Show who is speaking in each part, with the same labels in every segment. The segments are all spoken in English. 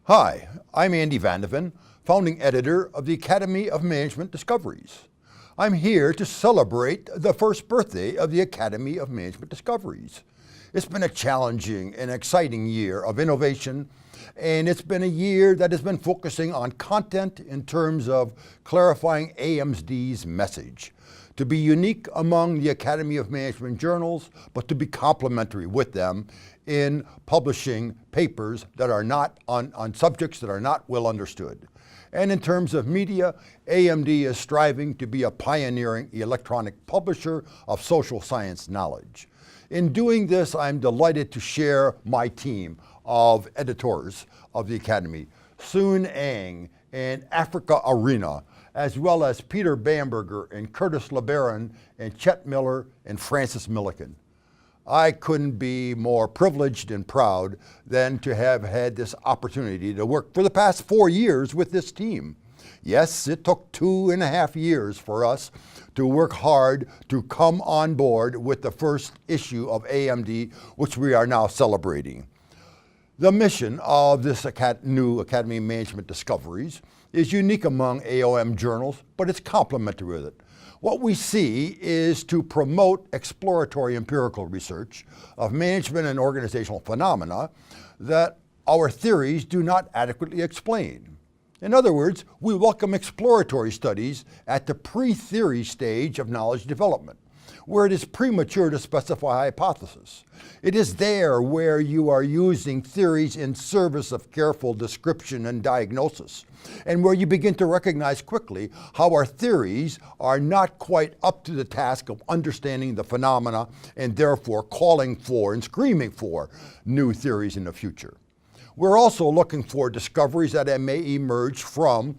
Speaker 1: Hi, I'm Andy Vandeven, founding editor of the Academy of Management Discoveries. I'm here to celebrate the first birthday of the Academy of Management Discoveries. It's been a challenging and exciting year of innovation, and it's been a year that has been focusing on content in terms of clarifying AMSD's message, to be unique among the Academy of Management journals, but to be complementary with them in publishing papers that are not on subjects that are not well understood. And in terms of media, AMD is striving to be a pioneering electronic publisher of social science knowledge. In doing this, I'm delighted to share my team of editors of the Academy, Soon Ang and Africa Arena, as well as Peter Bamberger and Curtis LeBaron and Chet Miller and Francis Milliken. I couldn't be more privileged and proud than to have had this opportunity to work for the past 4 years with this team. Yes, it took 2.5 years for us to work hard to come on board with the first issue of AMD, which we are now celebrating. The mission of this new Academy of Management Discoveries is unique among AOM journals, but it's complementary with it. What we see is to promote exploratory empirical research of management and organizational phenomena that our theories do not adequately explain. In other words, we welcome exploratory studies at the pre-theory stage of knowledge development, where it is premature to specify a hypothesis. It is there where you are using theories in service of careful description and diagnosis, and where you begin to recognize quickly how our theories are not quite up to the task of understanding the phenomena and therefore calling for and screaming for new theories in the future. We're also looking for discoveries that may emerge from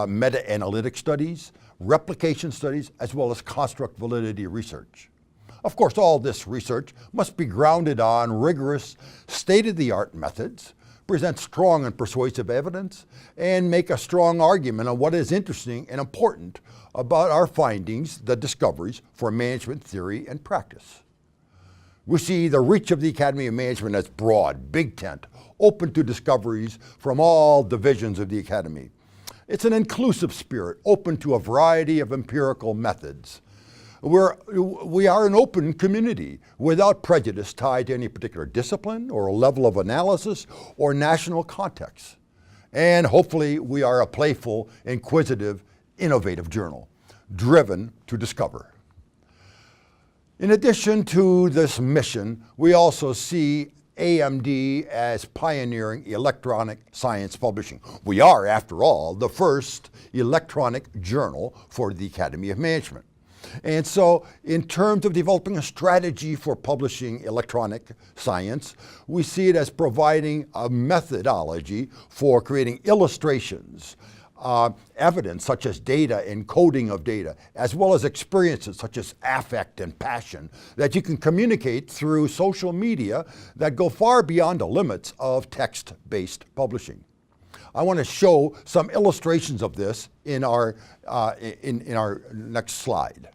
Speaker 1: meta-analytic studies, replication studies, as well as construct validity research. Of course, all this research must be grounded on rigorous, state-of-the-art methods, present strong and persuasive evidence, and make a strong argument on what is interesting and important about our findings, the discoveries, for management theory and practice. We see the reach of the Academy of Management as broad, big tent, open to discoveries from all divisions of the Academy. It's an inclusive spirit, open to a variety of empirical methods. We are an open community without prejudice tied to any particular discipline or level of analysis or national context. And hopefully we are a playful, inquisitive, innovative journal, driven to discover. In addition to this mission, we also see AMD as pioneering electronic science publishing. We are, after all, the first electronic journal for the Academy of Management. And so in terms of developing a strategy for publishing electronic science, we see it as providing a methodology for creating illustrations, evidence such as data and coding of data, as well as experiences such as affect and passion that you can communicate through social media that go far beyond the limits of text-based publishing. I want to show some illustrations of this in our next slide.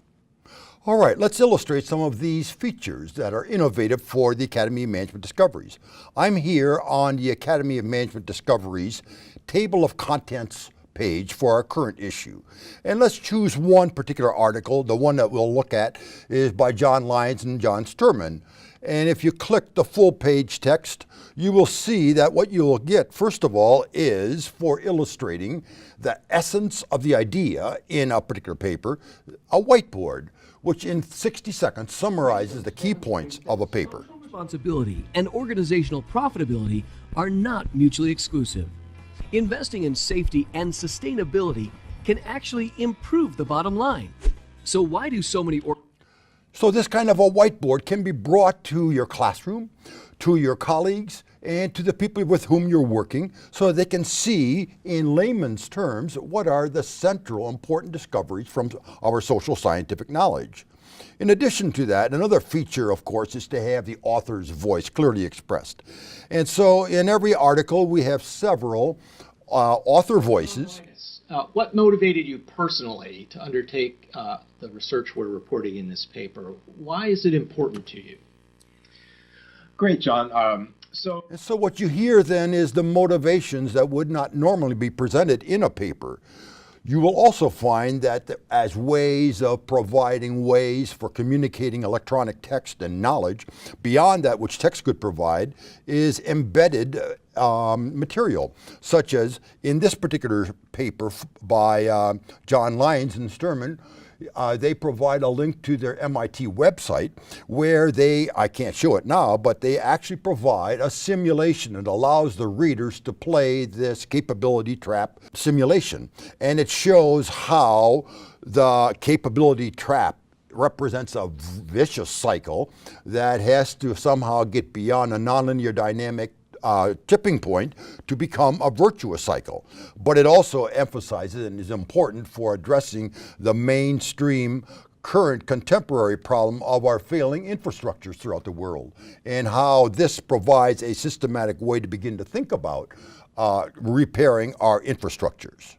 Speaker 1: All right, let's illustrate some of these features that are innovative for the Academy of Management Discoveries. I'm here on the Academy of Management Discoveries table of contents page for our current issue. And let's choose one particular article. The one that we'll look at is by John Lyons and John Sturman. And if you click the full page text, you will see that what you will get, first of all, is for illustrating the essence of the idea in a particular paper, a whiteboard, which in 60 seconds summarizes the key points of a paper.
Speaker 2: Social responsibility and organizational profitability are not mutually exclusive. Investing in safety and sustainability can actually improve the bottom line. So why do so many
Speaker 1: So this kind of a whiteboard can be brought to your classroom, to your colleagues, and to the people with whom you're working so that they can see in layman's terms what are the central important discoveries from our social scientific knowledge. In addition to that, another feature, of course, is to have the author's voice clearly expressed. And so in every article, we have several author voices.
Speaker 3: What motivated you personally to undertake the research we're reporting in this paper? Why is it important to you?
Speaker 4: Great, John.
Speaker 3: So,
Speaker 1: And so what you hear then is the motivations that would not normally be presented in a paper. You will also find that as ways of providing ways for communicating electronic text and knowledge beyond that which text could provide is embedded material, such as in this particular paper by John Lyons and Sturman. They provide a link to their MIT website where I can't show it now, but they actually provide a simulation that allows the readers to play this capability trap simulation. And it shows how the capability trap represents a vicious cycle that has to somehow get beyond a nonlinear dynamic tipping point to become a virtuous cycle. But it also emphasizes and is important for addressing the mainstream current contemporary problem of our failing infrastructures throughout the world, and how this provides a systematic way to begin to think about repairing our infrastructures.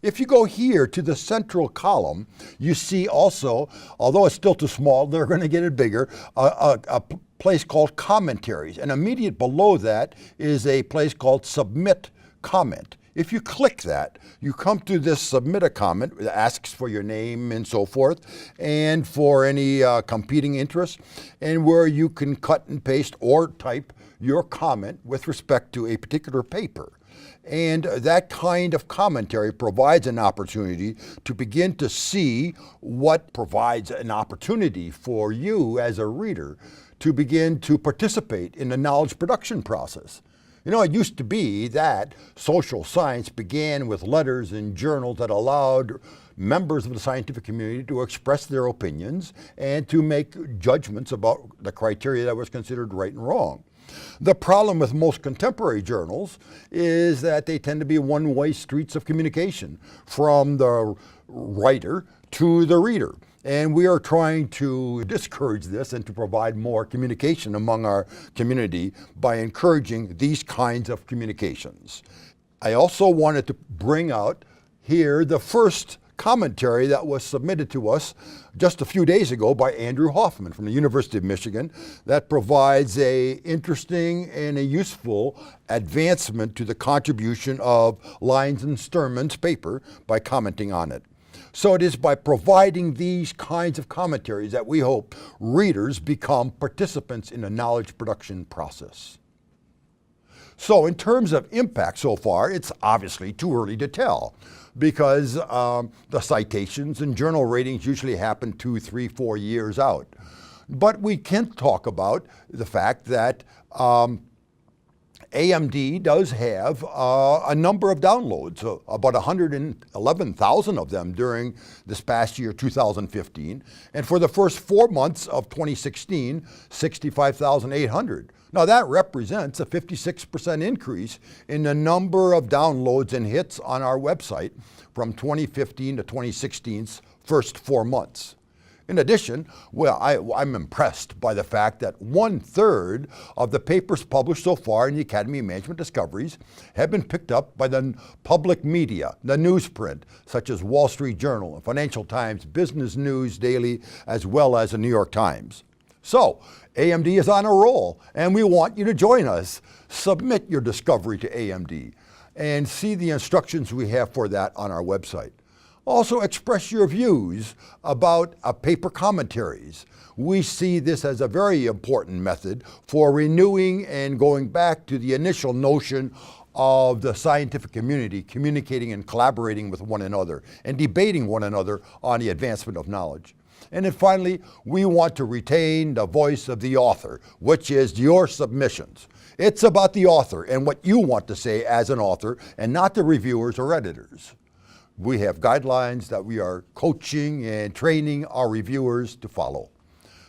Speaker 1: If you go here to the central column, you see also, although it's still too small, they're going to get it bigger, a place called commentaries. And immediate below that is a place called submit comment. If you click that, you come to this submit a comment. It asks for your name and so forth, and for any competing interests, and where you can cut and paste or type your comment with respect to a particular paper. And that kind of commentary provides an opportunity to begin to see what provides an opportunity for you as a reader to begin to participate in the knowledge production process. You know, it used to be that social science began with letters and journals that allowed members of the scientific community to express their opinions and to make judgments about the criteria that was considered right and wrong. The problem with most contemporary journals is that they tend to be one-way streets of communication from the writer to the reader. And we are trying to discourage this and to provide more communication among our community by encouraging these kinds of communications. I also wanted to bring out here the first commentary that was submitted to us just a few days ago by Andrew Hoffman from the University of Michigan that provides a interesting and a useful advancement to the contribution of Lyons and Sturman's paper by commenting on it. So it is by providing these kinds of commentaries that we hope readers become participants in the knowledge production process. So in terms of impact so far, it's obviously too early to tell, because the citations and journal ratings usually happen 2, 3, 4 years out. But we can talk about the fact that AMD does have a number of downloads, about 111,000 of them during this past year, 2015. And for the first 4 months of 2016, 65,800. Now that represents a 56% increase in the number of downloads and hits on our website from 2015 to 2016's first 4 months. In addition, I'm impressed by the fact that 1/3 of the papers published so far in the Academy of Management Discoveries have been picked up by the public media, the newsprint, such as Wall Street Journal, Financial Times, Business News Daily, as well as the New York Times. So, AMD is on a roll, and we want you to join us. Submit your discovery to AMD and see the instructions we have for that on our website. Also express your views about paper commentaries. We see this as a very important method for renewing and going back to the initial notion of the scientific community communicating and collaborating with one another and debating one another on the advancement of knowledge. And then finally, we want to retain the voice of the author, which is your submissions. It's about the author and what you want to say as an author, and not the reviewers or editors. We have guidelines that we are coaching and training our reviewers to follow.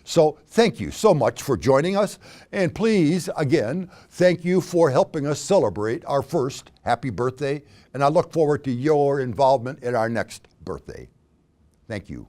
Speaker 1: So thank you so much for joining us. And please, again, thank you for helping us celebrate our first happy birthday. And I look forward to your involvement in our next birthday. Thank you.